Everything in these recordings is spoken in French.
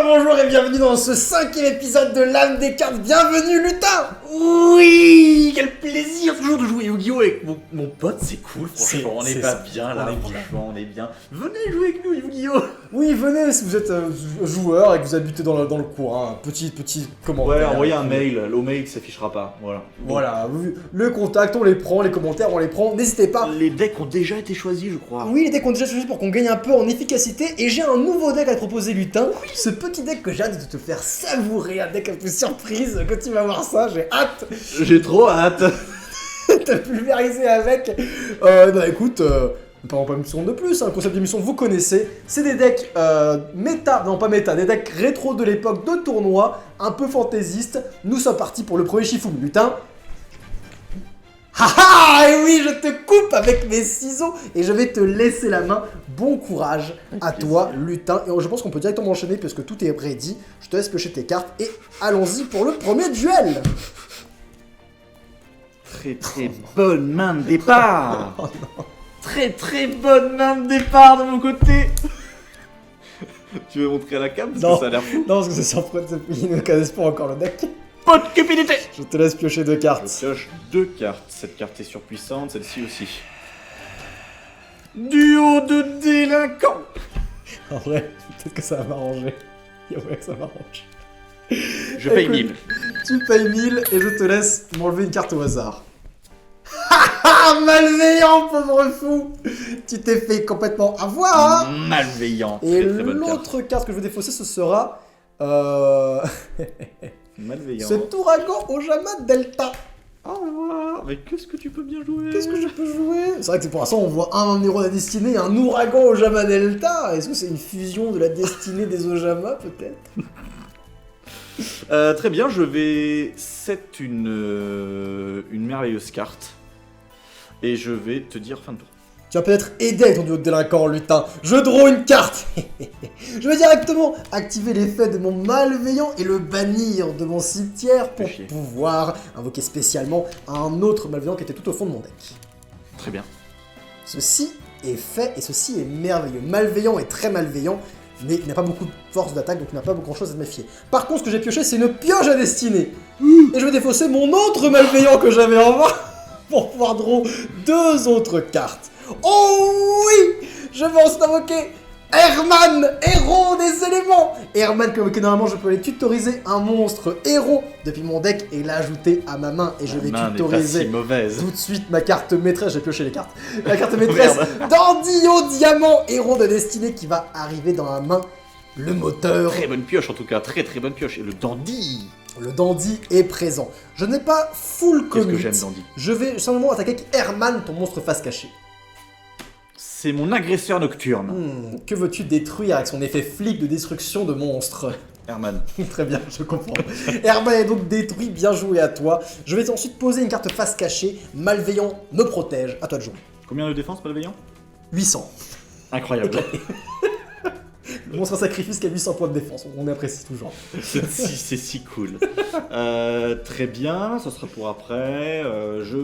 Bonjour et bienvenue dans ce 5e épisode de l'âme des cartes. Bienvenue Lutin. Oui, quel plaisir toujours de jouer Yu-Gi-Oh avec mon pote, c'est cool, franchement, on est pas bien là, franchement, on est bien. Venez jouer avec nous Yu-Gi-Oh. Oui, venez si vous êtes joueur et que vous habitez dans le coin. Petit commentaire. Ouais, envoyez un mail, le mail s'affichera pas, voilà. Voilà, le contact, on les prend, les commentaires, on les prend, n'hésitez pas. Les decks ont déjà été choisis, je crois. Oui, les decks ont déjà choisi pour qu'on gagne un peu en efficacité et j'ai un nouveau deck à te proposer Lutin. Oui. Ce petit deck que j'ai hâte de te faire savourer, un deck un peu surprise, quand tu vas voir ça, j'ai hâte. J'ai trop hâte. T'as pulvérisé avec. Bah écoute, ne parlons pas une seconde de plus, hein, le concept d'émission vous connaissez. C'est des decks méta, non pas méta, des decks rétro de l'époque de tournoi, un peu fantaisistes. Nous sommes partis pour le premier Shifumi, Lutin. Haha, et oui, je te coupe avec mes ciseaux et je vais te laisser la main. Bon courage à toi, Lutin. Et je pense qu'on peut directement enchaîner puisque tout est ready. Je te laisse piocher tes cartes et allons-y pour le premier duel. Très bonne main de départ. Oh non. Très bonne main de départ de mon côté. Tu veux montrer à la cam parce Non. que ça a l'air fou. Non, parce que c'est surprenant, ils ne connaissent pas encore le deck. Pas de cupidité. Je te laisse piocher 2 cartes. Je pioche 2 cartes. Cette carte est surpuissante, celle-ci aussi. Duo de délinquants. En vrai, peut-être que ça va m'arranger. Ouais, ça m'arrange. Je paye Écoute, 1000. Tu payes 1000 et je te laisse m'enlever une carte au hasard. Haha, malveillant, pauvre fou. Tu t'es fait complètement avoir. Malveillant. Et Très bonne carte. l'autre carte que je vais défausser, ce sera... Malveillant. cet ouragan Ojama Delta. Au revoir. Mais qu'est-ce que tu peux bien jouer? Qu'est-ce que je peux jouer? C'est vrai que pour l'instant on voit un héros de la destinée et un ouragan Ojama Delta. Est-ce que c'est une fusion de la destinée des Ojama peut-être? Très bien, je vais set une merveilleuse carte. Et je vais te dire fin de tour. Tu vas peut-être aider avec ton duo de délinquant, Lutin. Je draw une carte. Je vais directement activer l'effet de mon malveillant et le bannir de mon cimetière pour pouvoir invoquer spécialement un autre malveillant qui était tout au fond de mon deck. Très bien. Ceci est fait et ceci est merveilleux. Malveillant est très malveillant, mais il n'a pas beaucoup de force d'attaque, donc il n'a pas grand chose à se méfier. Par contre, ce que j'ai pioché, c'est une pioche à destinée. Et je vais défausser mon autre malveillant que j'avais en main pour pouvoir draw 2 autres cartes. Oh oui! Je vais ensuite invoquer Herman, héros des éléments. Herman, comme normalement je peux aller tutoriser un monstre héros depuis mon deck et l'ajouter à ma main. Et je vais tutoriser si mauvaise. tout de suite ma carte maîtresse. J'ai pioché les cartes. La carte maîtresse d'Andio Diamant, héros de destinée qui va arriver dans la main. Le moteur. Très bonne pioche en tout cas, très bonne pioche. Et le dandy. Le dandy est présent. Je n'ai pas full commit. Qu'est-ce que j'aime dandy. Je vais simplement attaquer avec Herman, ton monstre face cachée. C'est mon agresseur nocturne. Que veux-tu détruire avec son effet flip de destruction de monstres? Herman. Très bien, je comprends. Herman est donc détruit, bien joué à toi. Je vais ensuite poser une carte face cachée. Malveillant me protège. À toi de jouer. Combien de défense, malveillant? 800. Incroyable. Le monstre à sacrifice qui a 800 points de défense. On apprécie toujours. C'est si cool. Très bien, ça sera pour après. Je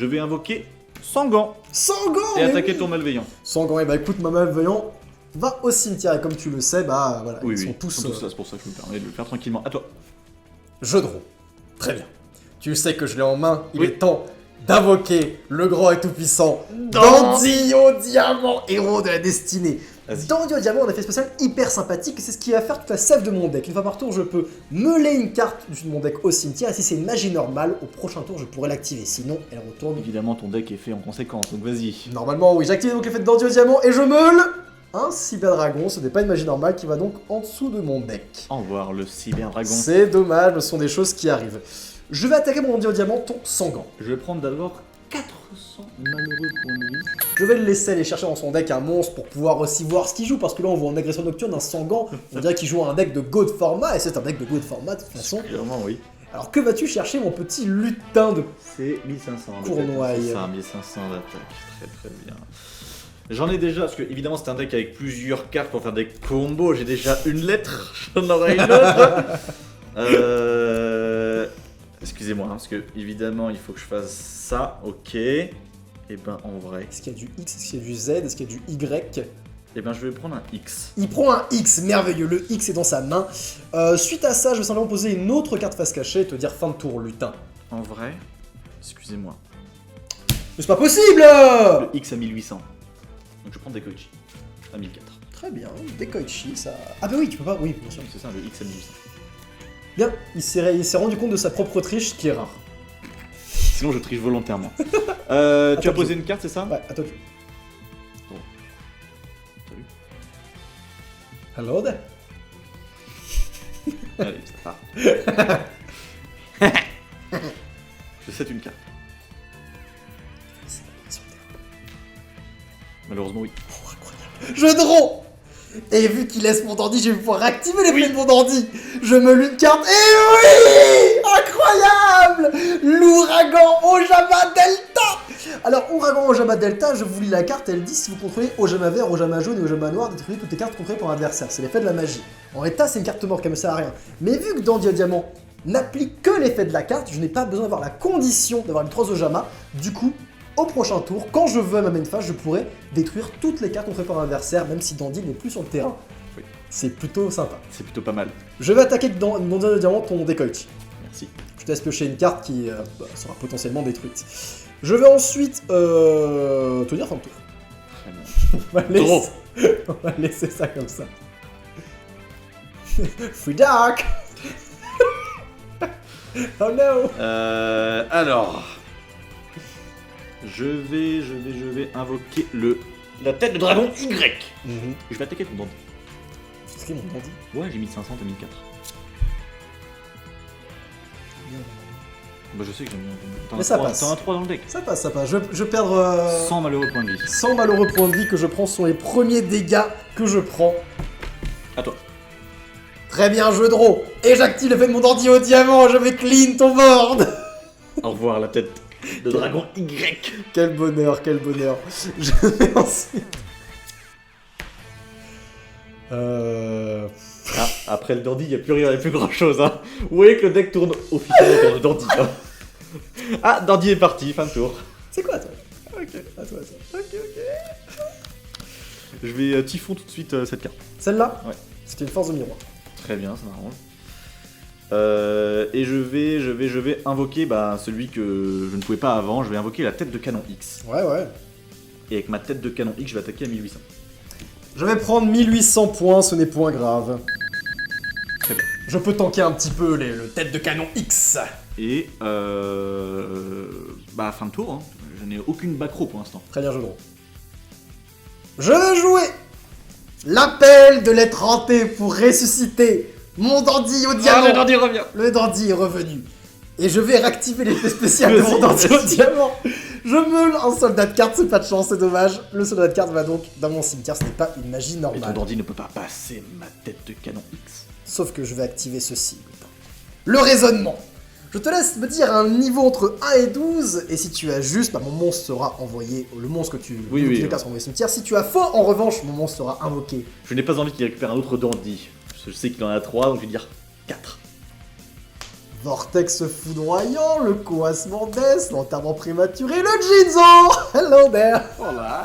vais invoquer Sangan. Sangan. Et attaquer ton malveillant. Sangan, et bah écoute, ma malveillant va au cimetière. Et comme tu le sais, bah voilà, ils sont tous... C'est pour ça que je me permets de le faire tranquillement. À toi. Je draw. Très bien. Tu sais que je l'ai en main. Il est temps d'invoquer le grand et tout-puissant Dandio Diamant, héros de la destinée. Dandio Diamant, on a fait spécial hyper sympathique et c'est ce qui va faire toute la sève de mon deck. Une fois par tour, je peux meuler une carte de mon deck au cimetière et si c'est une magie normale, au prochain tour, je pourrais l'activer. Sinon, elle retourne. Évidemment, ton deck est fait en conséquence, donc vas-y. Normalement, oui. J'active donc l'effet de Dandio Diamant et je meule un cyberdragon. Ce n'est pas une magie normale qui va donc en dessous de mon deck. Au revoir, le cyberdragon. C'est dommage, ce sont des choses qui arrivent. Je vais attaquer mon Dandio Diamant, ton Sangan. Je vais prendre d'abord 400 malheureux points de vie. Je vais le laisser aller chercher dans son deck un monstre pour pouvoir aussi voir ce qu'il joue, parce que là on voit en agression nocturne un Sangan, on dirait qu'il joue un deck de Go de format, et c'est un deck de Go de format de toute façon. Clairement, oui. Alors que vas-tu chercher mon petit lutin de... C'est 1500. Cournoye. C'est ça, 1500 d'attaque. Très bien. J'en ai déjà, parce que évidemment c'est un deck avec plusieurs cartes pour faire des combos. J'ai déjà une lettre, j'en aurai une autre. Excusez-moi, parce que évidemment il faut que je fasse ça, ok. Et ben en vrai. Est-ce qu'il y a du X, est-ce qu'il y a du Z, est-ce qu'il y a du Y? Et ben je vais prendre un X. Il prend un X, merveilleux, le X est dans sa main. Suite à ça, je vais simplement poser une autre carte face cachée et te dire fin de tour, lutin. En vrai, excusez-moi. Mais c'est pas possible! Le X à 1800. Donc je prends Dekoichi à 1004. Très bien, Dekoichi, ça... Ah bah oui, tu peux pas... Oui, bien sûr. C'est ça, le X à 1800. Bien, il s'est rendu compte de sa propre triche, ce qui est rare. Sinon je triche volontairement. Tu as posé une carte, c'est ça? Ouais, à toi. Bon. Salut. Hello there. Allez, ça part. Je cède une carte. Malheureusement, oui. Oh, incroyable. Je draw! Et vu qu'il laisse mon dandy, je vais pouvoir activer l'effet de mon dandy. Je me lue une carte. Et oui! Incroyable! L'ouragan Ojama Delta! Alors, ouragan Ojama Delta, je vous lis la carte, elle dit si vous contrôlez Ojama vert, Ojama jaune et Ojama noir, détruisez toutes les cartes contrôlées par l'adversaire. C'est l'effet de la magie. En état, c'est une carte morte, elle me sert à rien. Mais vu que Dandy à Diamant n'applique que l'effet de la carte, je n'ai pas besoin d'avoir la condition d'avoir une 3 Ojama. Du coup, au prochain tour, quand je veux à ma main phase, je pourrais détruire toutes les cartes contrôlées par l'adversaire, même si Dandy n'est plus sur le terrain. Oui. C'est plutôt sympa. C'est plutôt pas mal. Je vais attaquer dans Dandy à Diamant ton Dekoichi. Merci. Je te laisse piocher une carte qui sera potentiellement détruite. Je vais ensuite te dire fin de tour. Très bien. On va laisser ça comme ça. Free Dark. Oh no. Alors, je vais invoquer la tête de dragon Y. Je vais attaquer ton dandy. C'est qui mon dandy? Ouais, j'ai mis 500 à 1004. Bah je sais que j'aime bien. Mais ça passe. T'en as 3 dans le deck. Ça passe, ça passe. Je vais perdre 100 malheureux points de vie. 100 malheureux points de vie que je prends sont les premiers dégâts que je prends. À toi. Très bien, je draw. Et j'active l'effet de mon dandy au diamant. Je vais clean ton board. Au revoir la tête de dragon Y. Quel bonheur, quel bonheur. Je vais ensuite... Ah, après le dandy, il n'y a plus rien, il n'y a plus grand chose. Hein. Vous voyez que le deck tourne officiellement vers le dandy. Hein. Ah, dandy est parti, fin de tour. C'est quoi toi? Ok. À toi, ça. Ok. Je vais typhon tout de suite cette carte. Celle-là? Ouais. C'était une force de miroir. Très bien, ça m'arrange. Et je vais invoquer celui que je ne pouvais pas avant. Je vais invoquer la tête de canon X. Ouais. Et avec ma tête de canon X, je vais attaquer à 1800. Je vais prendre 1800 points, ce n'est point grave. Très bien. Je peux tanker un petit peu le tête de canon X. Et fin de tour, hein. Je n'ai aucune backrow pour l'instant. Très bien, je draw. Je vais jouer l'appel de l'être hanté pour ressusciter mon dandy au diamant. le dandy revient. Le dandy est revenu. Et je vais réactiver l'effet spécial de mon dandy au diamant. Je meule un soldat de carte, c'est pas de chance, c'est dommage. Le soldat de carte va donc dans mon cimetière, ce n'est pas une magie Mais normale. ton dandy ne peut pas passer ma tête de canon X. Sauf que je vais activer ceci. Le raisonnement. Je te laisse me dire un niveau entre 1 et 12, et si tu as juste, mon monstre sera envoyé, le monstre que tu sera envoyé au cimetière. Si tu as faux, en revanche, mon monstre sera invoqué. Je n'ai pas envie qu'il récupère un autre dandy. Je sais qu'il en a 3, donc je vais dire 4. Vortex foudroyant, le coassement d'Est, l'enterrement prématuré, le Jinzo. Hello there. Voilà.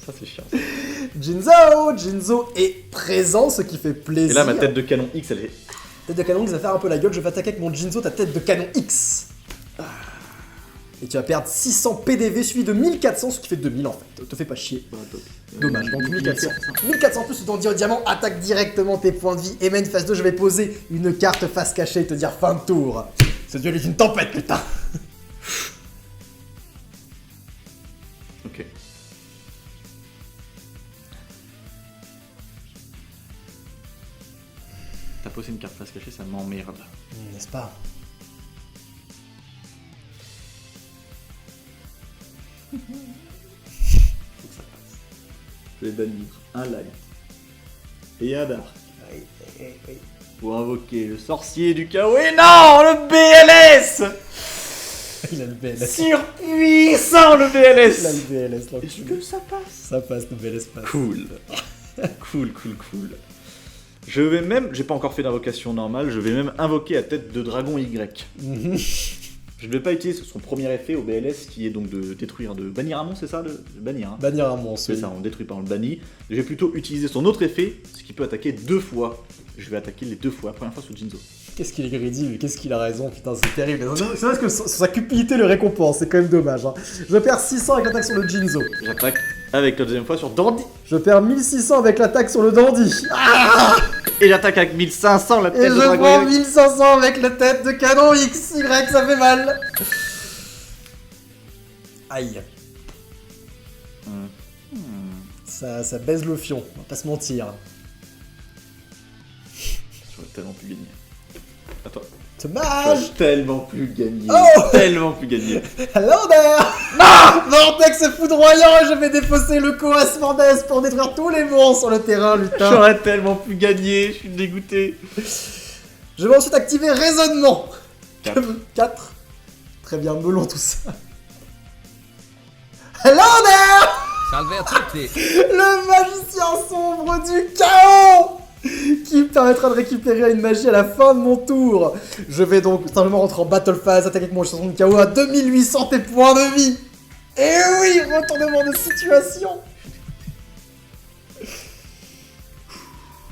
Ça c'est chiant. Jinzo est présent, ce qui fait plaisir. Et là, ma tête de canon X, elle est... Tête de canon X va faire un peu la gueule, je vais attaquer avec mon Jinzo, ta tête de canon X. Et tu vas perdre 600 PDV suivi de 1400, ce qui fait 2000 en fait. Te fais pas chier. Dommage, donc 1400. 1400 plus le dandy au diamant attaque directement tes points de vie. Et main phase 2, je vais poser une carte face cachée et te dire fin de tour. Ce duel est une tempête, putain. Ok. T'as posé une carte face cachée, ça m'emmerde. N'est-ce pas? Faut que ça passe. Je vais bannir un light et un dark Oui. pour invoquer le sorcier du chaos. Et non, le BLS. Il a le BLS. Surpuissant le BLS. Il a le BLS, Est-ce l'enculé. que ça passe? Ça passe, le BLS passe. Cool. Cool. Je vais même, j'ai pas encore fait d'invocation normale, je vais même invoquer la tête de dragon Y. Je ne vais pas utiliser son premier effet au BLS qui est donc de détruire, de bannir un monstre, c'est ça de bannir, hein. Bannir un monstre. C'est ça, on détruit pas, on le bannit. Je vais plutôt utiliser son autre effet, ce qui peut attaquer 2 fois. Je vais attaquer les 2 fois, la première fois sur Jinzo. Qu'est-ce qu'il est greedy, mais qu'est-ce qu'il a raison, putain, c'est terrible. C'est vrai que sa cupidité le récompense, c'est quand même dommage. Hein. Je perds 600 avec l'attaque sur le Jinzo. J'attaque avec la deuxième fois sur Dandy. Je perds 1600 avec l'attaque sur le Dandy. Ah Et j'attaque avec 1500 la tête et de je Dragon prends X. 1500 avec la tête de canon XY, ça fait mal. Aïe. Ça baise le fion, on va pas se mentir. J'aurais tellement pu gagner. Attends. Dommage. J'aurais tellement pu gagner. Oh Tellement pu gagner. Hello there. Non Vortex foudroyant et je vais défausser le Coas Mordes pour détruire tous les monstres sur le terrain, lutin. J'aurais tellement pu gagner, je suis dégoûté. Je vais ensuite activer Raisonnement. 4. 4. Très bien, melon tout ça. Hello there. Salve a tutti! Le magicien sombre du chaos qui me permettra de récupérer une magie à la fin de mon tour. Je vais donc simplement rentrer en battle phase, attaquer avec mon chanson de chaos à 2800 points de vie. Et oui, retournement de situation.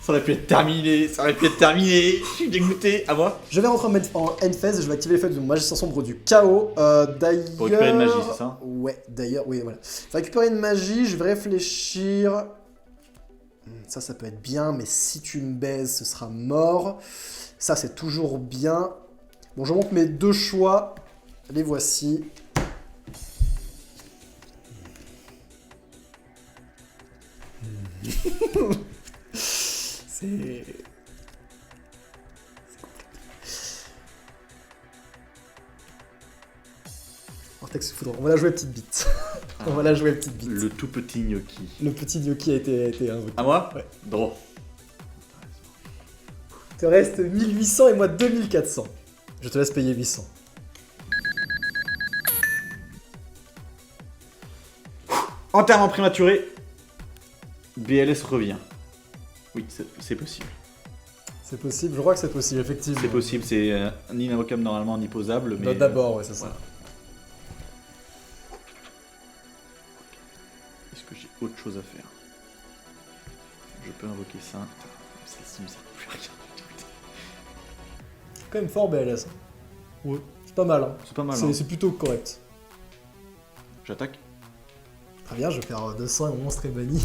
Ça aurait pu être terminé, je suis dégoûté. À moi. Je vais rentrer en end phase et je vais activer l'effet de mon magicien sombre du chaos. D'ailleurs... Pour récupérer une magie, c'est ça? Ouais, d'ailleurs, oui, voilà. Je vais récupérer une magie, je vais réfléchir... Ça peut être bien, mais si tu me baises, ce sera mort. Ça, c'est toujours bien. Bon, je montre mes 2 choix. Les voici. C'est... Vortex foudre. On va la jouer petite bite. On va la jouer petite bite. Le tout petit gnocchi. Le petit gnocchi a été invoqué. À moi? Ouais. Draw. Il te reste 1800 et moi 2400. Je te laisse payer 800. Enterrement prématuré. BLS revient. Oui, c'est possible. C'est possible, je crois que c'est possible, effectivement. C'est possible, c'est ni invocable normalement, ni posable. Mais Bah, d'abord, ouais, c'est ça. voilà. Est-ce que j'ai autre chose à faire? Je peux invoquer ça. Celle-ci me sert plus à rien. C'est quand même fort BLS. Ouais. C'est pas mal, hein. C'est pas mal. Hein. C'est plutôt correct. J'attaque. Très bien, je perds 200 et mon monstre est banni.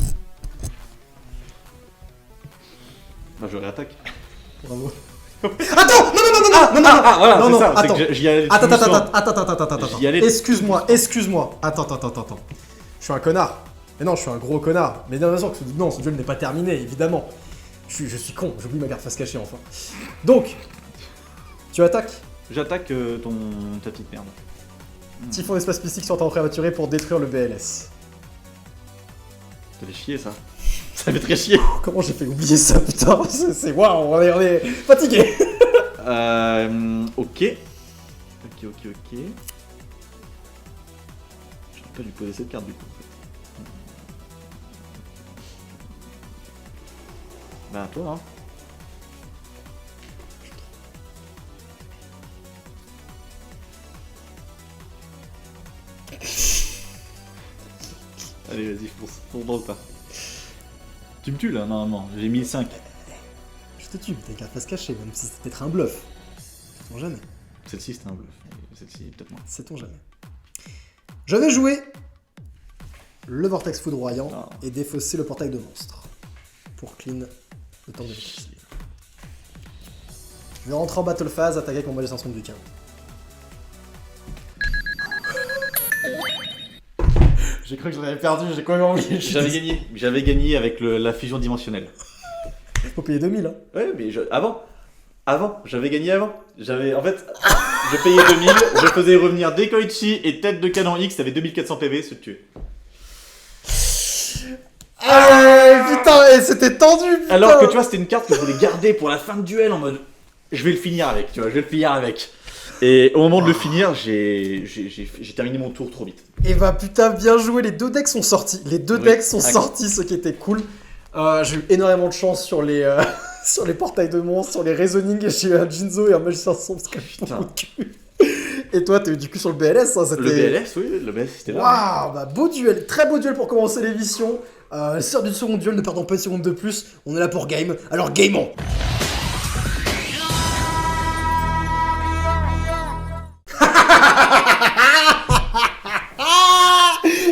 Bah, je réattaque. Bravo. Attends! Non, Voilà, non, c'est non, ça, attends. c'est que j'y allais. Attends. J'y allais. Excuse-moi. Attends. Je suis un connard. Mais non, je suis un gros connard. Mais non, bien sûr que ce duel n'est pas terminé, évidemment. Je suis con, j'oublie ma carte face cachée enfin. Donc, tu attaques. J'attaque ta petite merde. Typhon d'espace mystique sur temps prématuré pour détruire le BLS. Ça fait chier ça. Ça fait très chier. Comment j'ai fait oublier ça, putain? C'est waouh, on est fatigué. Ok. J'aurais pas dû poser cette carte du coup en fait. Bah toi hein. Allez vas-y, fonce dans le tas. Tu me tues là normalement, j'ai 1005. Je te tue, t'as une carte face cachée, même si c'était peut-être un bluff. Sait-on jamais. Celle-ci c'était un bluff, celle-ci peut-être moins. Sait-on jamais. Je vais jouer le Vortex foudroyant et défausser le portail de monstre. Pour clean le temps de Vortex. Je vais rentrer en battle phase, attaquer avec mon magicien sombre du chaos. J'ai cru que j'en avais perdu, j'ai quand même envie. J'avais gagné avec la fusion dimensionnelle. Faut payer 2000, hein. Ouais, mais j'avais gagné avant. En fait, je payais 2000, je faisais revenir Dekoichi et tête de canon X, t'avais 2400 PV, se tuer. Ah putain, et c'était tendu, putain. Alors que tu vois, c'était une carte que je voulais garder pour la fin de duel en mode je vais le finir avec, tu vois, Et au moment de le finir, j'ai terminé mon tour trop vite. Et bah putain, bien joué, les 2 decks sont sortis. Les 2 decks sont sortis, ce qui était cool. J'ai eu énormément de chance sur les sur les portails de monstres, sur les reasonings, et j'ai eu un Jinzo et un magicien sombre, c'est quand même beaucoup de cul. Et toi, t'as eu du cul sur le BLS, hein, c'était... Le BLS, oui, le BLS, c'était là. Waouh, bah beau duel, très beau duel pour commencer l'émission. C'est l'heure du second duel, ne perdons pas une seconde de plus. On est là pour game, alors gameons.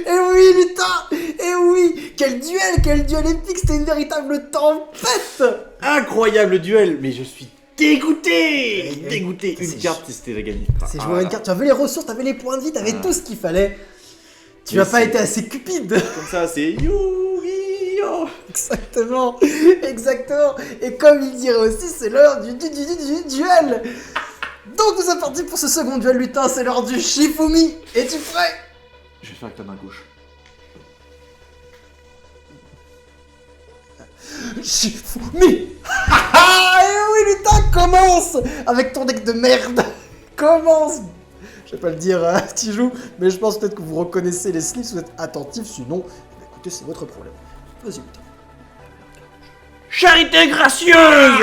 Et oui, lutin. Et oui, quel duel épique, c'était une véritable tempête. Incroyable duel, mais je suis dégoûté. Ouais, Dégoûté. c'est Une carte, c'était à gagner. C'est jouer à une carte, tu avais les ressources, t'avais les points de vie, t'avais tout ce qu'il fallait. Tu n'as pas été assez cupide. Comme ça, c'est Yu-Gi-Oh! Exactement, exactement. Et comme il dirait aussi, c'est l'heure du duel. Donc nous sommes partis pour ce second duel lutin, c'est l'heure du Shifumi. Es-tu prêt? Je vais faire avec ta main gauche. Shifumi. Et oui lutin, commence avec ton deck de merde. Commence. Je vais pas le dire à Tijou, mais je pense peut-être que vous reconnaissez les slips, vous êtes attentifs, sinon, écoutez, c'est votre problème. Vas-y lutin. Charité gracieuse!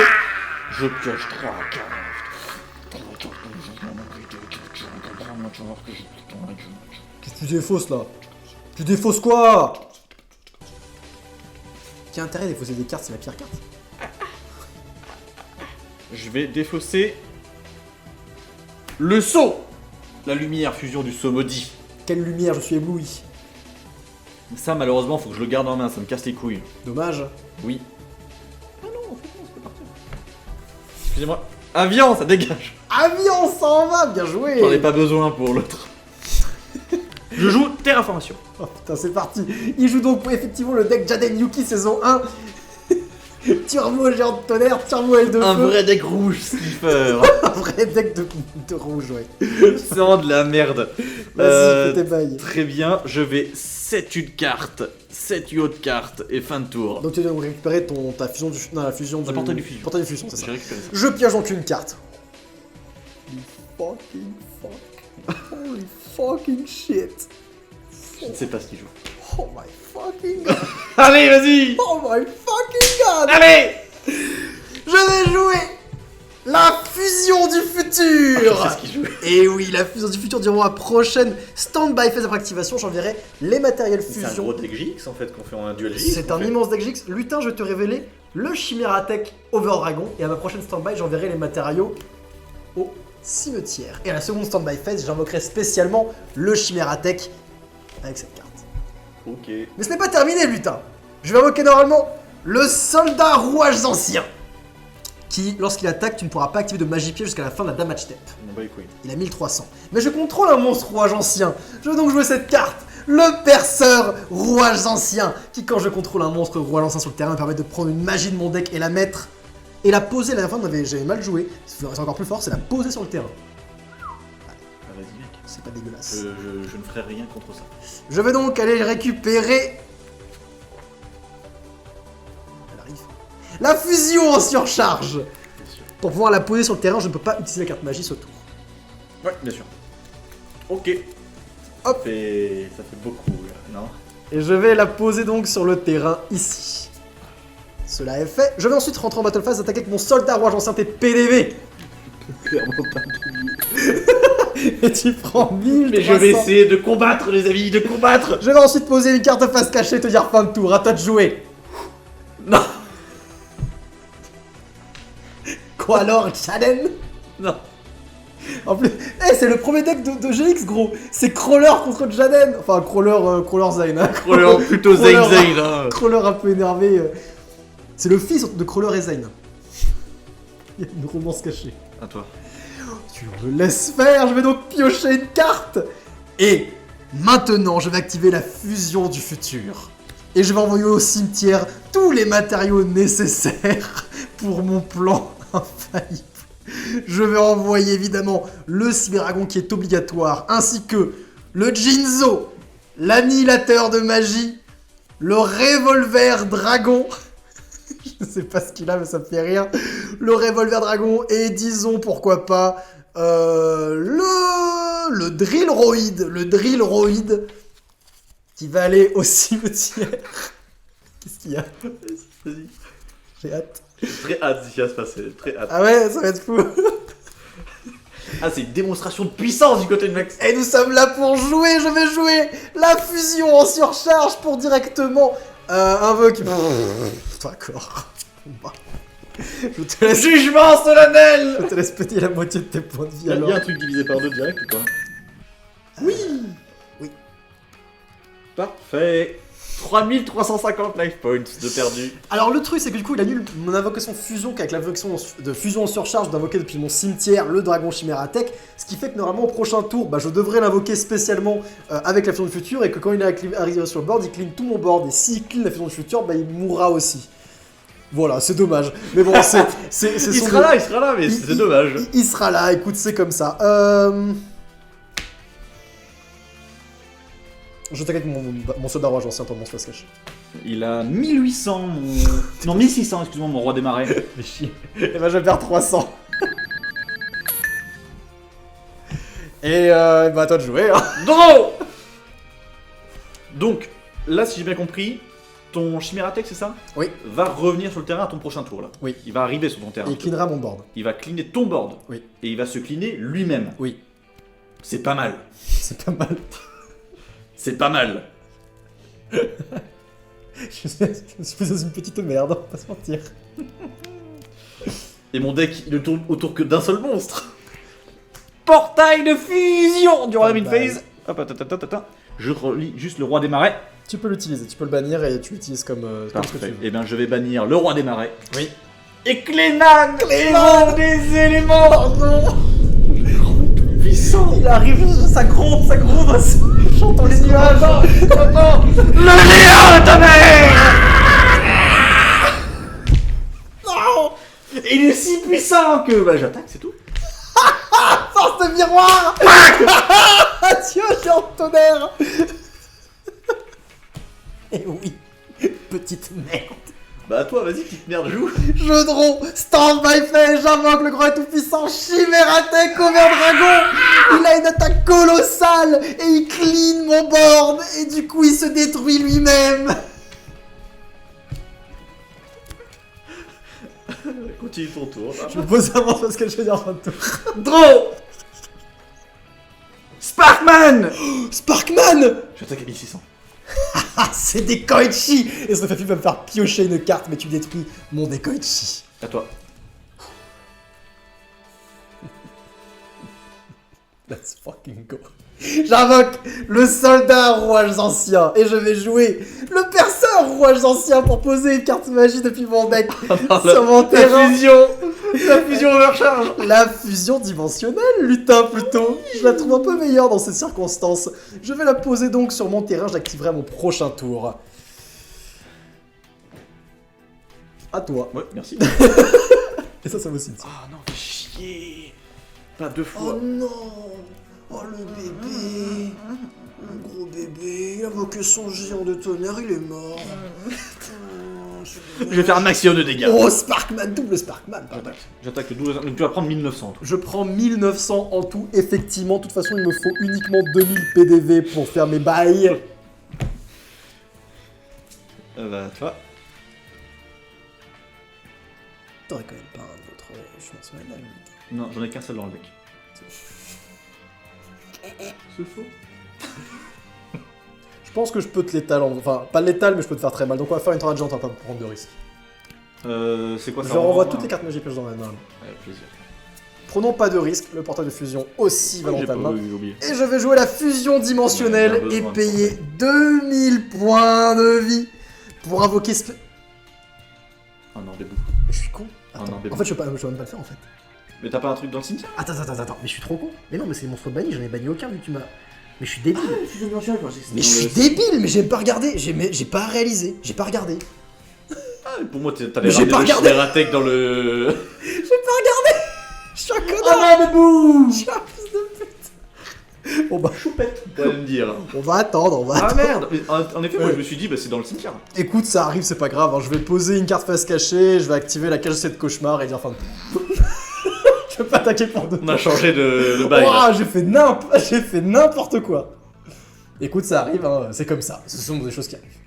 Je pioche 3 cartes. Qu'est-ce que tu défausses là? Tu défausses quoi? Quel intérêt défausser des cartes, c'est la pire carte. Je vais défausser le saut. La lumière, fusion du saut maudit. Quelle lumière, je suis ébloui. Ça, malheureusement, faut que je le garde en main, ça me casse les couilles. Dommage. Oui. Ah non, c'est parti. Excusez-moi. Avion, ça dégage. Avion, ça en va, bien joué. J'en ai pas besoin pour l'autre. Je joue Terraformation. Oh putain, c'est parti. Il joue donc effectivement le deck Jaden Yuki saison 1. Turbo géant de tonnerre, turbo L de Un feu. vrai deck rouge, Sniffer. Un vrai deck de rouge, ouais. C'est vraiment de la merde. Vas-y, fais tes bails. Très bien, je vais 7 de cartes, 7 UO de cartes et fin de tour. Donc tu dois récupérer ta fusion du... Non, la fusion du... La portail du fusion. Portail du fusion, c'est ça. J'ai récupéré ça. Je pioche donc une carte. Holy fucking fuck. Holy fucking shit. Je ne sais pas ce qu'il joue. Oh my fucking god. Allez, vas-y. Oh my fucking god. Allez. Je vais jouer la fusion du futur. C'est ce qu'il joue. Et oui, la fusion du futur durant la prochaine stand-by phase après activation. J'enverrai les matériels C'est un fusion. gros deck GX en fait qu'on fait en un duel GX. C'est un immense deck GX. Lutin, je vais te révéler le Chimera Tech Over Dragon. Et à ma prochaine stand-by, j'enverrai les matériaux au cimetière. Et à la seconde stand-by phase, j'invoquerai spécialement le Chimera Tech avec cette carte. Ok. Mais ce n'est pas terminé, lutin. Je vais invoquer normalement le soldat rouage ancien. Qui, lorsqu'il attaque, tu ne pourras pas activer de magie pied jusqu'à la fin de la damage step. On bat les couilles. Il a 1300. Mais je contrôle un monstre rouage ancien. Je veux donc jouer cette carte. Le perceur rouage ancien. Qui, quand je contrôle un monstre rouage ancien sur le terrain, me permet de prendre une magie de mon deck et la mettre. Et la poser. La dernière fois, j'avais mal joué. C'est encore plus fort, c'est la poser sur le terrain. Ah, vas-y mec. C'est pas dégueulasse. Je ne ferai rien contre ça. Je vais donc aller récupérer. Elle arrive. La fusion en surcharge. Bien sûr. Pour pouvoir la poser sur le terrain, je ne peux pas utiliser la carte magie ce tour. Ouais, bien sûr. Ok. Hop. Ça fait beaucoup là, non? Et je vais la poser donc sur le terrain ici. Cela est fait. Je vais ensuite rentrer en battle phase, attaquer avec mon soldat roi ancien tes PDV. Clairement pas. Et tu prends 1000. Mais je vais essayer de combattre les amis, de combattre. Je vais ensuite poser une carte face cachée et te dire fin de tour. À toi de jouer. Non. Quoi alors, Jaden? Non. En plus, c'est le premier deck de GX, gros. C'est Crawler contre Jaden. Enfin, Crawler Zayn. Hein. Crawler plutôt Zayn Zayn. Hein. Crawler un peu énervé. C'est le fils de Crawler et Zayn. Il y a une romance cachée. À toi. Tu me laisses faire, je vais donc piocher une carte. Et maintenant, je vais activer la fusion du futur. Et je vais envoyer au cimetière tous les matériaux nécessaires pour mon plan infaillible. Je vais envoyer évidemment le Cyberdragon qui est obligatoire, ainsi que le Jinzo, l'annihilateur de magie, le revolver dragon. Je sais pas ce qu'il a, mais ça me fait rire. Le revolver dragon et disons pourquoi pas le drillroid qui va aller au cimetière. Qu'est-ce qu'il y a? Vas-y. J'ai hâte. Très hâte de ce qui va se passer, très hâte. Ah ouais, ça va être fou. Ah, c'est une démonstration de puissance du côté de Max. Et nous sommes là pour jouer, je vais jouer la fusion en surcharge pour directement invoquer... D'accord. Je te laisse... Jugement solennel. Je te laisse péter la moitié de tes points de vie Il y alors. a un truc divisé par 2 direct ou pas? Oui. Oui. Parfait. 3350 life points de perdu. Alors le truc c'est que du coup il annule mon invocation fusion qu'avec l'invocation de fusion en surcharge d'invoquer depuis mon cimetière le dragon Chimératech, ce qui fait que normalement au prochain tour je devrais l'invoquer spécialement avec la fusion du futur et que quand il arrive sur le board il clean tout mon board et s'il clean la fusion du futur il mourra aussi. Voilà, c'est dommage. Mais bon, il sera là, mais c'est dommage. Il sera là, écoute, c'est comme ça. Je t'inquiète mon soldat roi ancien pour mon space cash. Il a 1800, non 1600, excuse-moi, mon roi des marais. Mais chier. Et je vais perdre 300. Et à toi de jouer, hein. Draw. Donc, là, si j'ai bien compris, ton Chimératech, c'est ça? Oui. Va revenir sur le terrain à ton prochain tour, là. Oui. Il va arriver sur ton terrain. Et il cleanera mon board. Il va cleaner ton board. Oui. Et il va se cleaner lui-même. Oui. C'est pas mal. C'est pas mal. C'est pas mal. Je suis dans une petite merde, on va pas se mentir. Et mon deck, il ne tourne autour que d'un seul monstre. Portail de fusion du roi de Midphase. Hop, attends. Je relis juste le roi des marais. Tu peux l'utiliser, tu peux le bannir et tu l'utilises comme ce que tu Parfait. veux. Et bien, je vais bannir le roi des marais. Oui. Et Clénan, héros des éléments. Pardon. Puissant. Il arrive, ça gronde, chantons les nuages. Le néant de ta mère. Non. Et il est si puissant que j'attaque, c'est tout. Force de miroir. Adieu, géant de tonnerre. Et oui, petite merde. Bah toi, vas-y, petite merde, joue. Jeu de rond, stand by fait, j'invoque le grand et tout-puissant Chimératech Over Dragon. Il a une attaque colossale et il clean mon board et du coup il se détruit lui-même. Continue ton tour. Je me pose avant parce que je vais dire en fin de tour. Draw. Sparkman. Sparkman. J'attaque à 1600. Ah, c'est des Koichi. Et ce Fafi va me faire piocher une carte, mais tu détruis mon Dekoichi. À toi. Let's fucking go. J'invoque le soldat rouage ancien et je vais jouer le perceur rouage ancien pour poser une carte magie depuis mon deck sur mon terrain. La fusion overcharge. La fusion dimensionnelle, lutin plutôt. Je la trouve un peu meilleure dans ces circonstances. Je vais la poser donc sur mon terrain, je l'activerai à mon prochain tour. À toi. Ouais, merci. Et ça vaut aussi. Oh non, fais chier. Pas deux fois. Oh non. Oh le bébé. Le gros bébé. Il a invoqué son géant de tonnerre, il est mort. Je vais faire un maximum de dégâts. Oh, Sparkman, double Sparkman. J'attaque le 12. Donc tu vas prendre 1900 en tout. Je prends 1900 en tout, effectivement. De toute façon, il me faut uniquement 2000 PDV pour faire mes bails. Bah, toi. T'aurais quand même pas un autre chemin sur la dalle. Non, j'en ai qu'un seul dans le deck. C'est faux. Je pense que je peux te l'étal, enfin, pas l'étal, mais je peux te faire très mal. Donc on va faire une tornade géante, on va pas prendre de risque. C'est quoi ça? Je renvoie toutes les cartes magiques que j'ai dans la main. Avec plaisir. Prenons pas de risque, le portail de fusion aussi va dans J'ai ta pas main. oublié. Et je vais jouer la fusion dimensionnelle Ouais, on a et besoin de payer 2000 points de vie pour invoquer Oh non, debout. Mais je suis con. Oh Attends, non, mais en fait, je peux même pas le faire en fait. Mais t'as pas un truc dans le cimetière? Attends, mais je suis trop con. Mais non, mais c'est mon monstre banni, j'en ai banni aucun vu que tu m'as. Mais je suis débile. Mais je suis débile, mais j'ai pas regardé, j'ai pas réalisé, j'ai pas regardé. Ah, pour moi, Mais t'avais j'ai ramené pas le regardé. Chimératech dans le... J'ai pas regardé. Je suis un connard. Ah non, debout. Je suis un fils de pute. Bon bah, choupette. Tu vas me dire. On va attendre, Ah attendre. merde. Mais en effet, moi Ouais. je me suis dit, bah c'est dans le cimetière. Écoute, ça arrive, c'est pas grave. Hein. Je vais poser une carte face cachée, je vais activer la cachette de cauchemar et dire fin de Je vais pas attaquer pour deux. On a changé de bail. là. Ouah, j'ai fait n'importe quoi. Écoute, ça arrive, hein. C'est comme ça. Ce sont des choses qui arrivent.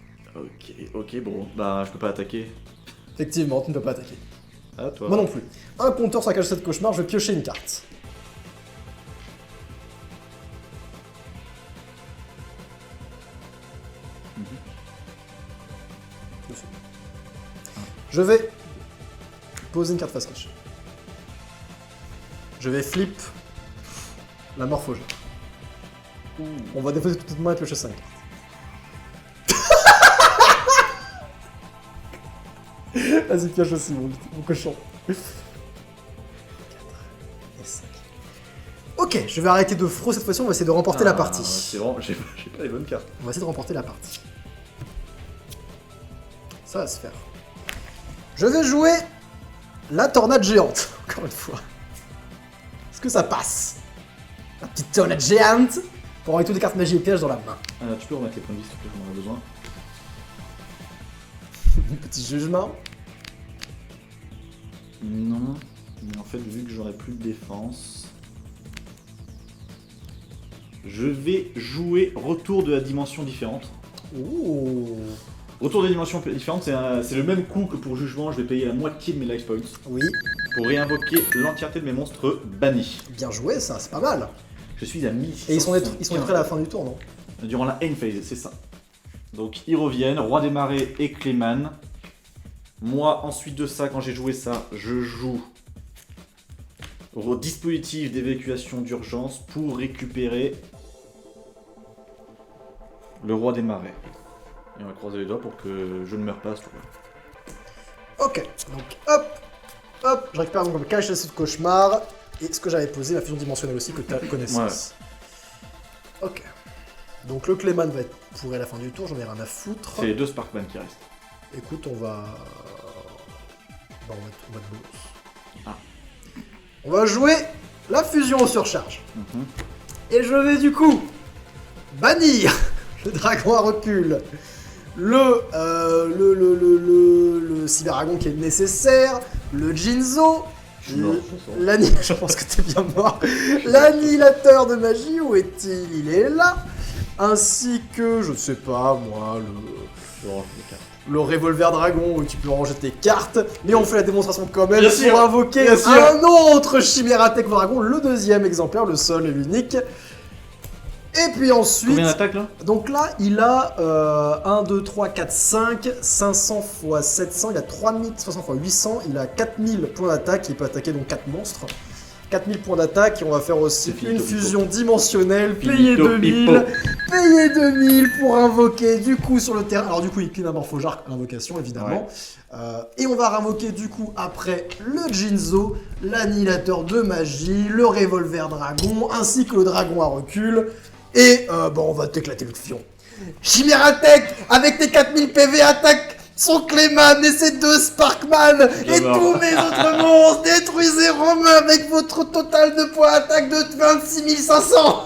Ok, bon. Bah, je peux pas attaquer. Effectivement, tu ne peux pas attaquer. Ah, toi. Moi non plus. Un compteur sur la cachette de cauchemar, je vais piocher une carte. dessus. Je vais poser une carte face cachée. Je vais flip la morphogère. On va déposer toute main et piocher 5 cartes. Vas-y, pioche aussi, mon cochon. 4 et 5. Ok, je vais arrêter de fro cette fois-ci, on va essayer de remporter la partie. C'est vraiment, j'ai pas les bonnes cartes. On va essayer de remporter la partie. Ça va se faire. Je vais jouer la tornade géante, encore une fois. Est-ce que ça passe? La petite tornade géante pour envoyer toutes les cartes magie et pièges dans la main. Tu peux remettre les points de vie, s'il te plaît, j'en aurais besoin. Petit jugement. Non, mais en fait, vu que j'aurai plus de défense, je vais jouer Retour de la dimension différente. Ouh. Retour de la dimension différente, c'est le même coût que pour jugement, je vais payer la moitié de mes life points Oui, pour réinvoquer l'entièreté de mes monstres bannis. bien joué ça, c'est pas mal. Je suis à 1600. Et ils sont détruits à la fin du tour, non? Durant la end phase, c'est ça. Donc ils reviennent, Roi des Marais et Clayman. Moi, ensuite de ça, quand j'ai joué ça, je joue au dispositif d'évacuation d'urgence pour récupérer le Roi des Marais. Et on va croiser les doigts pour que je ne meure pas à ce tour-là. Ok, donc hop, hop, je récupère donc le cache de cauchemar et ce que j'avais posé, la fusion dimensionnelle aussi que tu as connaissance. Ouais. Ok. Donc le Clayman va être pourri à la fin du tour, j'en ai rien à foutre. C'est les 2 Sparkman qui restent. Écoute, on va te bolos. Ah. On va jouer la fusion aux surcharges. Et je vais du coup bannir le dragon à recul, le Cyberdragon qui est nécessaire, le Jinzo, je pense que t'es bien mort, l'annihilateur de magie, où est-il? Il est là, ainsi que, je sais pas moi, le revolver dragon où tu peux ranger tes cartes, mais on fait la démonstration quand même pour invoquer un autre Chimératech dragon, le deuxième exemplaire, le seul et l'unique. Et puis ensuite... Combien d'attaques là? Donc là, il a 1, 2, 3, 4, 5, 500 x 700, il a 3500 x 800, il a 4000 points d'attaque, il peut attaquer donc 4 monstres. 4000 points d'attaque, et on va faire aussi une fusion dimensionnelle, payer 2000, payer 2000 pour invoquer du coup sur le terrain. Alors du coup, il clean un Morphojark à l'invocation, évidemment. Ouais. Et on va invoquer du coup après le Jinzo, l'annihilateur de magie, le revolver dragon, ainsi que le dragon à recul. Et on va t'éclater le fion. Chimératech, avec tes 4000 PV, attaque son Clayman et ses 2 Sparkman et tous mes autres monstres. Détruisez Romain avec votre total de points d'attaque de 26 500.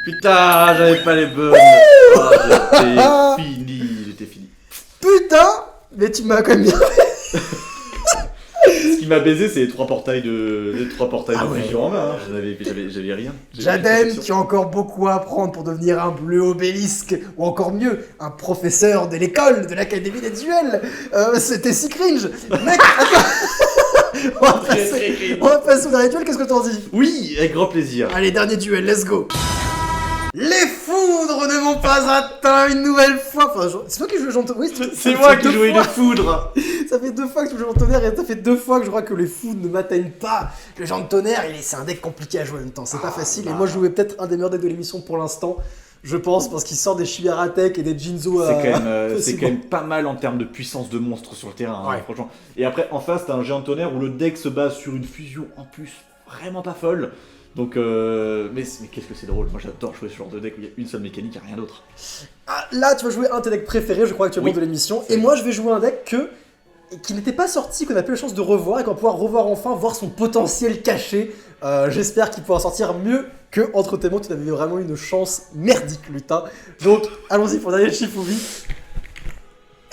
Putain, j'avais pas les bonnes. J'étais fini. Putain, mais tu m'as quand même bien fait. Ce qui m'a baisé, c'est les 3 portails de fusion en main. Hein. J'avais rien. Jaden, qui a encore beaucoup à apprendre pour devenir un bleu obélisque, ou encore mieux, un professeur de l'école, de l'académie des duels. C'était si cringe. Mec, attends. on va passer au dernier duel, qu'est-ce que t'en dis? Oui, avec grand plaisir. Allez, dernier duel, let's go. Les foudres ne m'ont pas atteint une nouvelle fois. Enfin, c'est toi qui joues le Jean Tonnerre. Oui, c'est moi qui jouais les foudres. Ça fait 2 fois que je joue le Tonnerre et ça fait 2 fois que je crois que les foudres ne m'atteignent pas. Le Jean Tonnerre, c'est un deck compliqué à jouer en même temps. C'est pas facile. Et moi, je jouais peut-être un des meilleurs decks de l'émission pour l'instant. Je pense, parce qu'il sort des Chimératech et des Jinzo. C'est quand même pas mal en termes de puissance de monstre sur le terrain, ouais. Hein, franchement. Et après, en face, t'as un Géant Tonnerre où le deck se base sur une fusion en plus vraiment pas folle. Donc, mais qu'est-ce que c'est drôle, moi j'adore jouer ce genre de deck où il y a une seule mécanique et rien d'autre. Ah, là, tu vas jouer un de tes decks préférés, je crois, actuellement de l'émission. Et moi, je vais jouer un deck qui n'était pas sorti, qu'on n'a pas eu la chance de revoir et qu'on va pouvoir revoir enfin, voir son potentiel caché. J'espère qu'il pourra sortir mieux que Entre tes mains. Tu avais vraiment une chance merdique, lutin. Donc, allons-y pour le dernier Shifumi.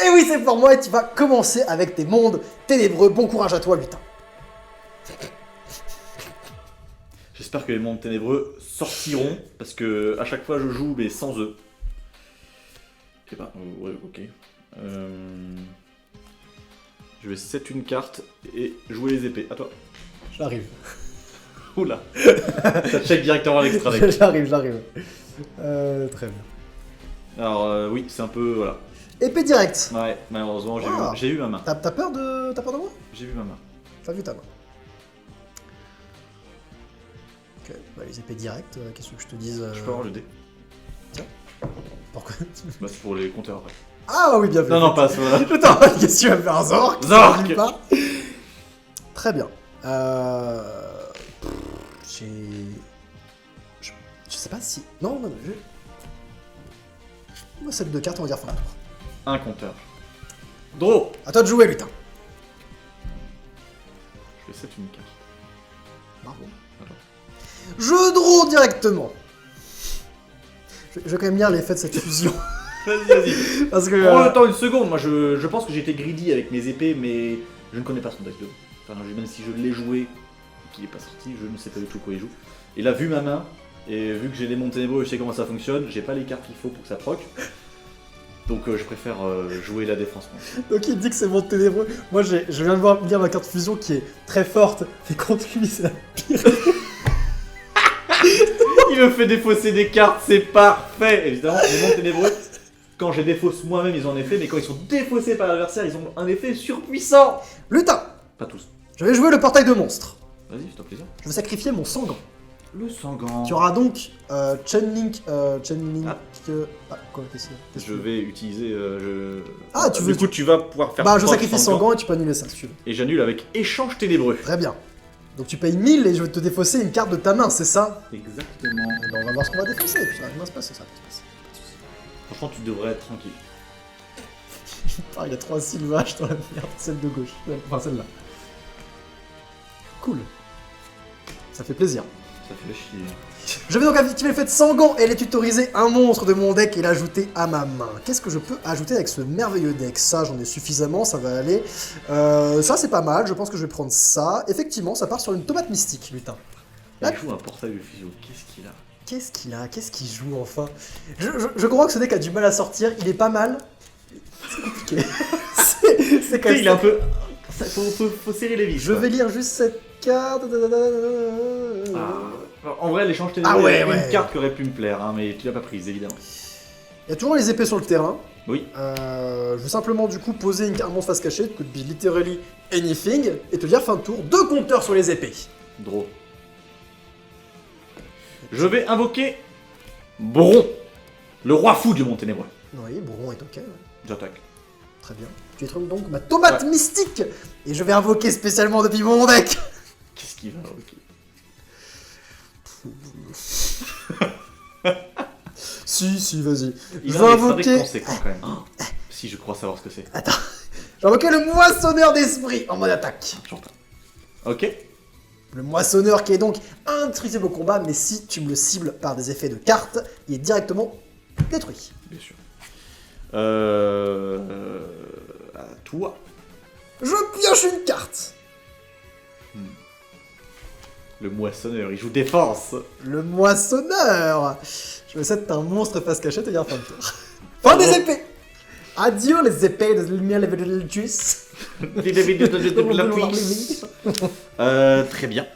Et oui, c'est pour moi, et tu vas commencer avec tes mondes ténébreux. Bon courage à toi, lutin. J'espère que les mondes ténébreux sortiront, parce que à chaque fois je joue, mais sans eux. Et bah, ouais, ok. Je vais set une carte et jouer les épées. À toi. J'arrive. Oula. Ça check directement à l'extra deck. J'arrive. Très bien. Alors, oui, c'est un peu. Voilà. Épée directe. Ouais, malheureusement, Ah. j'ai eu ma main. T'as peur de moi? J'ai vu ma main. T'as vu ta main. Ok, bah les épées directes, qu'est-ce que je te dise Je peux avoir le dé. Pourquoi? Bah, c'est pour les compteurs après. Ah oui, bien vu. Non, non, pas ça. Je t'en prie, qu'est-ce que tu vas me faire un Zork? Zork. Ça dit pas. Très bien. J'ai... Je sais pas si... Non, non, je... Moi, cette deux cartes, on va dire fin de tour. Un compteur. Draw. À toi de jouer, lutin. Je fais 7 une carte. Bravo. Alors. Je draw directement. Je vais quand même lire l'effet de cette fusion. Vas-y, vas-y. Parce que... Prends le temps une seconde. Moi, je pense que j'ai été greedy avec mes épées, mais je ne connais pas son deck de. Enfin, même si je l'ai joué et qu'il n'est pas sorti, je ne sais pas du tout quoi il joue. Et là, vu ma main, et vu que j'ai des mondes ténébreux et je sais comment ça fonctionne, j'ai pas les cartes qu'il faut pour que ça proc. Donc je préfère jouer la défense. Moi. Donc il dit que c'est mon ténébreux. Moi je viens de voir lire ma carte fusion qui est très forte, mais contre lui c'est la pire. Il me fait défausser des cartes, c'est parfait. Évidemment, les mondes ténébreux, quand je les défausse moi-même, ils ont un effet, mais quand ils sont défaussés par l'adversaire, ils ont un effet surpuissant. Lutin, Pas tous. je vais jouer le portail de monstres. Vas-y, fais-toi plaisir. Je vais sacrifier mon Sangan. Le Sangan. Tu auras donc Chainlink. Quoi, qu'est-ce que Je vais utiliser. Ah, tu veux. Du coup, tu vas pouvoir faire. Bah, je proc sacrifie Sangan et tu peux annuler ça si tu veux. Et j'annule avec échange ténébreux. Très bien. Donc tu payes 1000 et je vais te défausser une carte de ta main, c'est ça? Exactement. Eh ben, on va voir ce qu'on va défausser, et puis ça va bien se passer, ça va bien se passer. Franchement, tu devrais être tranquille. Ah, il y a 3 sylvages dans la merde, celle de gauche. Enfin, celle-là. Cool. Ça fait plaisir. Ça fait chier. Je vais donc activer l'effet de Sangan et les tutoriser un monstre de mon deck et l'ajouter à ma main. Qu'est-ce que je peux ajouter avec ce merveilleux deck? Ça, j'en ai suffisamment, ça va aller. Ça, c'est pas mal, je pense que je vais prendre ça. Effectivement, ça part sur une tomate mystique, lutin. Il joue un portail de fusion. Qu'est-ce qu'il a? Qu'est-ce qu'il a? Qu'est-ce qu'il joue, enfin? Je crois que ce deck a du mal à sortir, il est pas mal. C'est compliqué. C'est quand même... Il est un peu... Faut serrer les vis. Je vais lire juste cette carte... En vrai, l'échange ténébreux, Ah ouais, il y a ouais. une carte qui aurait pu me plaire, hein, mais tu l'as pas prise, évidemment. Il y a toujours les épées sur le terrain. Oui. Je vais simplement du coup poser un monstre face cachée, could be literally anything, et te dire fin de tour, 2 compteurs sur les épées. Draw. Je vais invoquer Bron, le roi fou du monde ténébreux. Oui, Bron est ok. Ouais. J'attaque. Très bien. Tu détruis donc ma tomate mystique, et je vais invoquer spécialement depuis mon deck. Qu'est-ce qu'il va invoquer? Si, vas-y. Il Je a vais un extrait invoquer... conséquent quand même. Si, je crois savoir ce que c'est. Attends. Je vais invoquer le moissonneur d'esprit en mode attaque. J'entends. Ok. Le moissonneur qui est donc intrusif au combat, mais si tu me le cibles par des effets de cartes, il est directement détruit. Bien sûr. À toi. Je pioche une carte. Le moissonneur, il joue défense. Le moissonneur. Je vais set un monstre face cachette et dire fin de tour. Fin des épées. Adieu les épées de lumière, les juice. Très bien.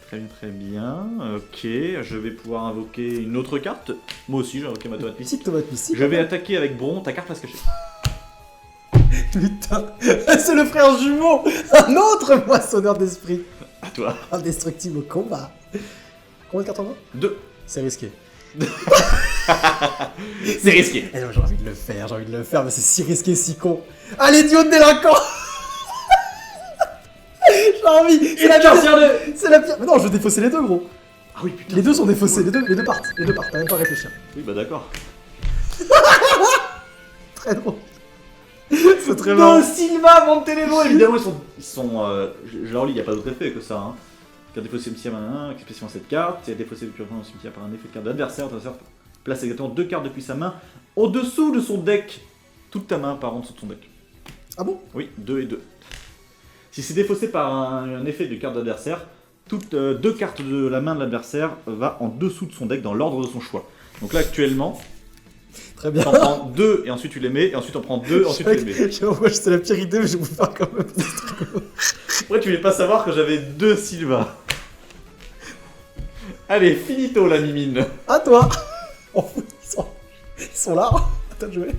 Très bien. Ok, je vais pouvoir invoquer une autre carte. Moi aussi, j'ai invoqué ma tomate mystique. Petite tomate mystique. Je vais attaquer avec Bron, ta carte face cachée. Putain, c'est le frère jumeau. Un autre moissonneur d'esprit. À toi. Indestructible au combat. Combien de cartes en main? 2. C'est risqué. C'est risqué. Eh non, j'ai envie de le faire, mais c'est si risqué, si con. Allez, duo de délinquant. J'ai envie. C'est la pire. C'est la pire. Mais non, je vais défausser les deux, gros. Ah oui, putain. Les deux sont défaussés, les deux partent. T'as même pas à réfléchir. Oui, bah d'accord. Très drôle. C'est très marrant. Non, Silva, mon téléphone. Évidemment, ils sont je leur lis, il n'y a pas d'autre effet que ça. Hein. Carte défaussée cimetière, spécialement cette carte. Si elle est défaussée depuis au cimetière par un effet de carte d'adversaire, place exactement 2 cartes depuis sa main au-dessous de son deck. Toute ta main part en dessous de son deck. Ah bon? Oui, 2 et 2. Si c'est défaussé par un effet de carte d'adversaire, toutes 2 cartes de la main de l'adversaire va en dessous de son deck dans l'ordre de son choix. Donc là, actuellement, Très bien. t'en prends 2 et ensuite tu les mets, et ensuite t'en prends 2 et ensuite tu les mets. Moi, c'était la pire idée, mais je vais vous faire quand même. Après, tu voulais pas savoir que j'avais 2 Silva. Allez, finito la mimine. À toi. Oh, ils sont là. À toi de jouer.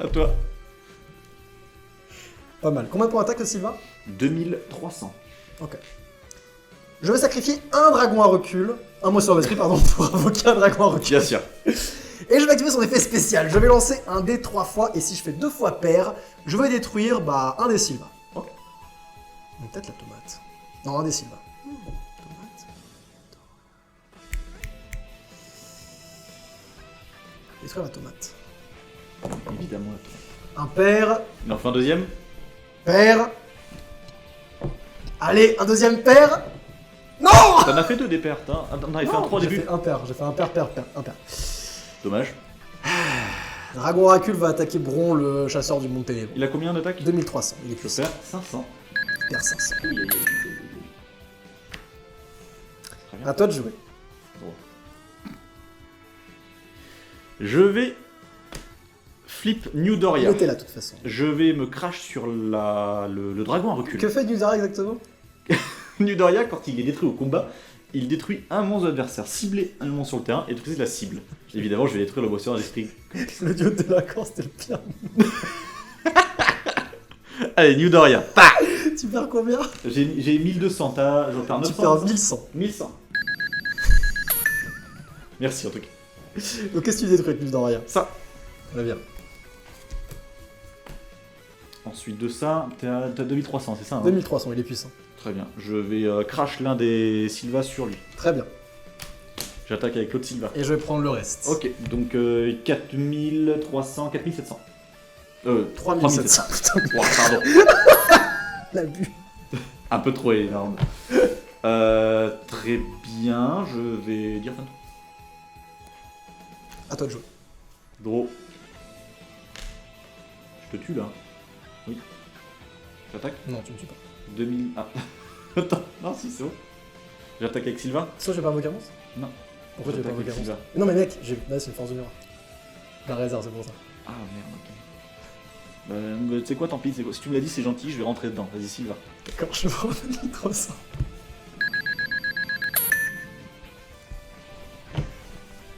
À toi. Pas mal. Combien de points d'attaque, Sylvain? 2300. Ok. Je vais sacrifier un dragon à recul, un mot sur l'esprit, pardon, pour invoquer un dragon à recul. Bien sûr. Et je vais activer son effet spécial. Je vais lancer un dé 3 fois, et si je fais 2 fois pair, je vais détruire un des Sylvains. Ok. Donc peut-être la tomate. Non, un des Sylvains. Tomate. Détruire la tomate. Évidemment. Un pair. Il en fait un deuxième. Pair. Allez, un deuxième pair. Non! T'en as fait 2 des pertes, hein. Non, il fait un 3 au J'ai début. fait un pair, j'ai fait un pair, un pair. Dommage. Dragon Oracule va attaquer Bron, le chasseur du Mont Ténébreux. Il a combien d'attaque? 2300, il est Je puissant. perds 500. Il perd 500. Ouh, aïe, aïe, aïe, aïe. Très bien. À toi de jouer. Je vais flip New Il Doria. était là de toute façon. Je vais me crash sur le dragon à recul. Que fait Nuzara exactement? New Doria, quand il est détruit au combat, il détruit un monstre adversaire, ciblé un monstre sur le terrain et détruit la cible. Évidemment, je vais détruire le bosseur d'esprit. Le dieu de la Corse, c'était le pire. Allez, New Doria. Tu perds combien? J'ai 1200, j'en perds 900. Tu perds 1100. 1100. Merci en tout cas. Donc qu'est-ce que tu détruis avec Nuzara? Ça. Très bien. Ensuite de ça, t'as 2300, c'est ça hein 2300, il est puissant. Très bien. Je vais crash l'un des Sylvas sur lui. Très bien. J'attaque avec l'autre Sylva. Et je vais prendre le reste. Ok, donc 4300, 4700. 3700. Putain, Ouah, pardon. l'abus. Un peu trop énorme. Très bien, je vais dire fin de tour. À toi de jouer. Draw. Je te tue là. Oui. J'attaque. Non, tu me tues pas. 2000. Ah. Attends, non, si, c'est bon. J'attaque avec Sylvain. Ça, je vais pas invoquer un monstre? Non. Pourquoi tu veux pas J'attaque invoquer un avec monstre? Sylvain. Non, mais mec, là, c'est une force de mur. La réserve, c'est pour ça. Ah merde, ok. Tu sais quoi, tant pis, si tu me l'as dit, c'est gentil, je vais rentrer dedans. Vas-y, Sylvain. D'accord, je vais revenir 300.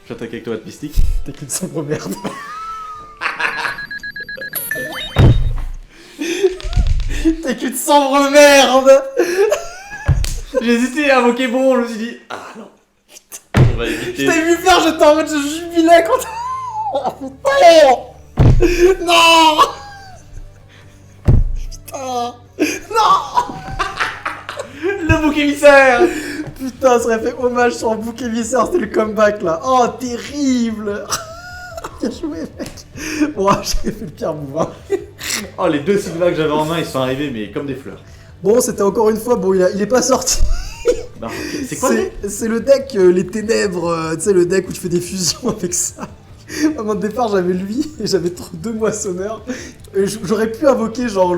J'attaque avec toi, mystique. T'es qu'une sombre merde. T'es qu'une sombre merde. J'ai hésité à invoquer bon, je me suis dit. Ah non. Putain, on va Je éviter. t'ai vu faire, j'étais en mode je jubilais quand. Oh putain. Non. Putain. Non. Le bouc émissaire. Putain, ça aurait fait hommage sur un bouc émissaire, c'était le comeback là. Oh, terrible. Bien joué, mec. Bon, j'ai fait le pire move. Hein. Oh, les 2 Sylvas que j'avais en main, ils sont arrivés, mais comme des fleurs. Bon, c'était encore une fois, bon, il est pas sorti. Non, c'est quoi C'est le deck Les Ténèbres, tu sais, le deck où tu fais des fusions avec ça. À mon départ, j'avais lui et j'avais 2 moissonneurs. Et j'aurais pu invoquer genre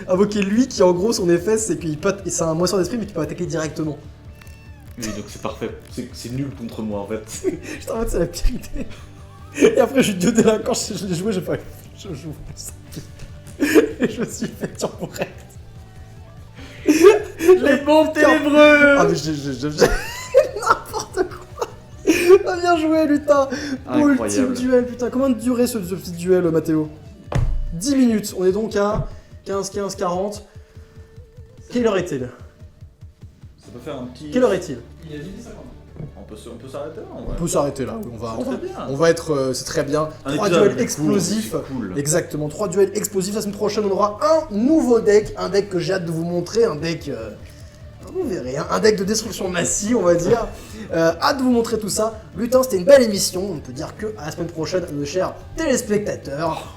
invoquer lui qui en gros son effet c'est qu'il peut. C'est un moissonneur d'esprit mais tu peux attaquer directement. Oui, donc c'est parfait. C'est nul contre moi en fait. J'étais en mode c'est la pire idée. Et après, j'ai dieu délinquant, je l'ai joué, j'ai pas. Je joue ça. Et je me suis fait turbo-rect. Les bombes ténébreux. Ah, mais n'importe quoi. Ah, bien joué, lutin. Incroyable. Ultime duel, putain. Combien de durée ce petit duel, Mathéo? 10 minutes. On est donc à 15, 40. Quelle heure est-il? Ça peut faire un petit. Quelle heure est-il? Il a dit 50. On peut s'arrêter là On peut s'arrêter là, oui, on va être, c'est très bien. Un 3 épisode duels explosifs. cool. Exactement, 3 duels explosifs. La semaine prochaine, on aura un nouveau deck. Un deck que j'ai hâte de vous montrer. Un deck, vous verrez, hein, un deck de destruction massive, on va dire. Hâte de vous montrer tout ça. Lutin, c'était une belle émission. On peut dire que à la semaine prochaine, nos chers téléspectateurs.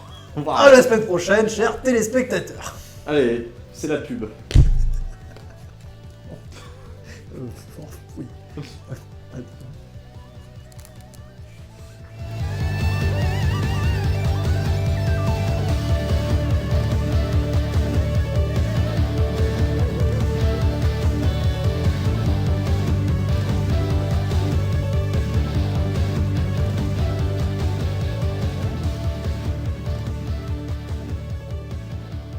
À la semaine prochaine, chers téléspectateurs. Allez, c'est la pub. Oui.